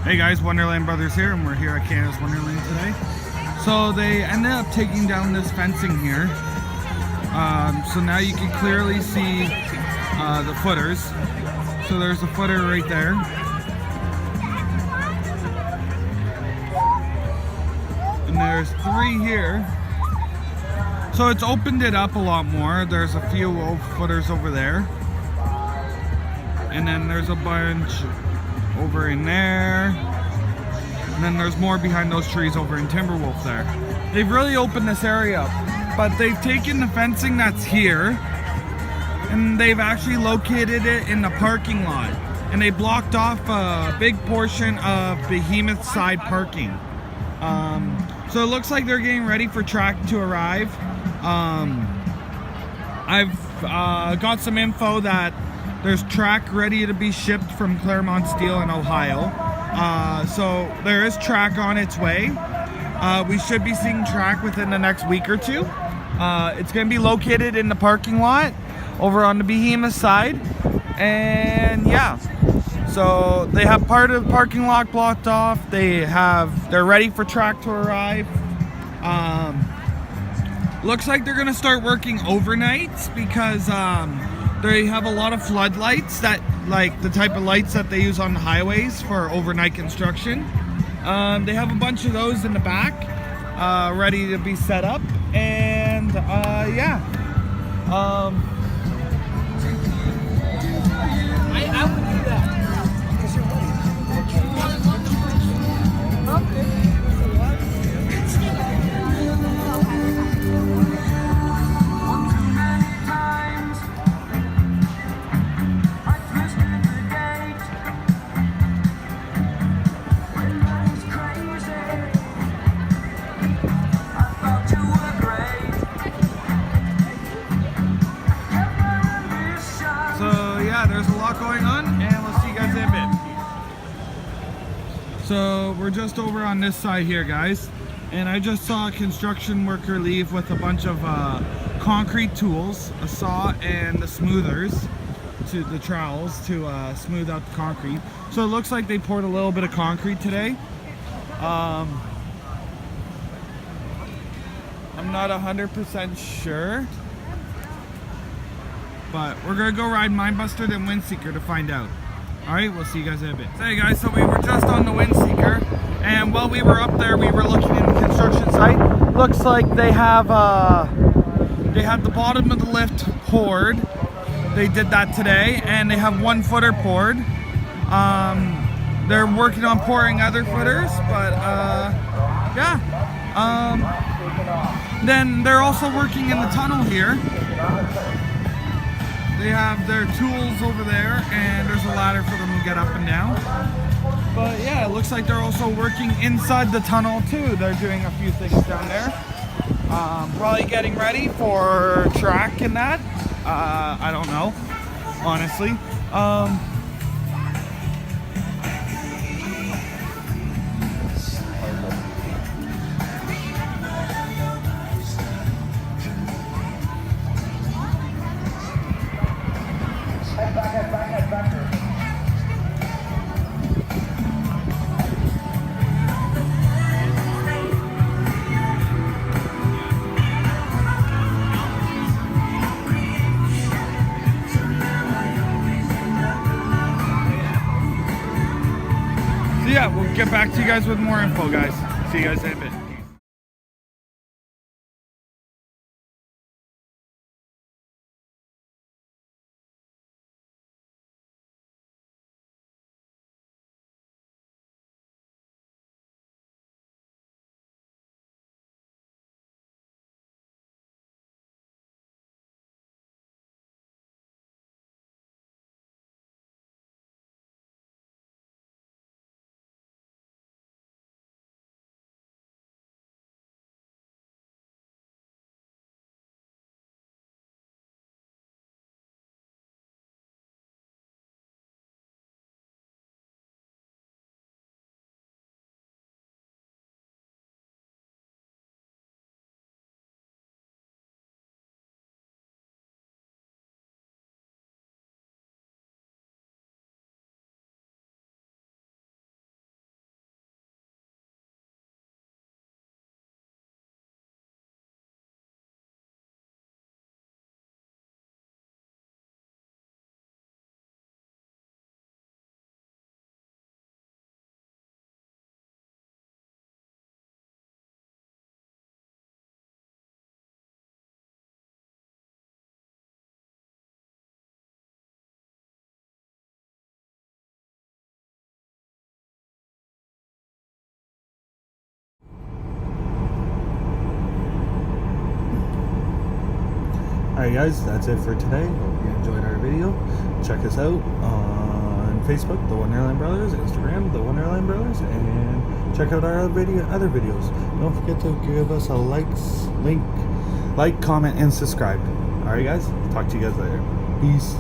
Hey guys, Wonderland Brothers here, and we're here at Canada's Wonderland today. So they ended up taking down this fencing here. So now you can clearly see the footers. So there's a footer right there. And there's 3 here. So it's opened it up a lot more. There's a few footers over there. And then there's a bunch over in there. And then there's more behind those trees over in Timberwolf there. They've really opened this area up, but they've taken the fencing that's here and they've actually located it in the parking lot. And they blocked off a big portion of Behemoth side parking. So it looks like they're getting ready for track to arrive. I've got some info that there's track ready to be shipped from Claremont Steel in Ohio. So there is track on its way. We should be seeing track within the next week or two. It's going to be located in the parking lot over on the Behemoth side. And yeah, so they have part of the parking lot blocked off. They're ready for track to arrive. Looks like they're going to start working overnights because they have a lot of floodlights, that like the type of lights that they use on the highways for overnight construction. They have a bunch of those in the back ready to be set up, and yeah. I would do that. There's a lot going on, and we'll see you guys in a bit. So we're just over on this side here, guys, and I just saw a construction worker leave with a bunch of concrete tools, a saw and the smoothers, to the trowels to smooth out the concrete. So it looks like they poured a little bit of concrete today. I'm not 100% sure, but we're gonna go ride Mindbuster then Windseeker to find out. Alright, we'll see you guys in a bit. Hey guys, so we were just on the Windseeker, and while we were up there, we were looking at the construction site. Looks like they have the bottom of the lift poured. They did that today, and they have 1 footer poured. They're working on pouring other footers, but yeah. Then they're also working in the tunnel here. They have their tools over there, and there's a ladder for them to get up and down. But yeah, it looks like they're also working inside the tunnel too. They're doing a few things down there. Probably getting ready for track and that. I don't know, honestly. Head back. So yeah, we'll get back to you guys with more info, guys. See you guys in a bit. Alright guys, that's it for today. Hope you enjoyed our video. Check us out on Facebook, The Wonderland Brothers, Instagram, The Wonderland Brothers, and check out our other videos. Don't forget to give us a like, comment, and subscribe. Alright guys, talk to you guys later. Peace.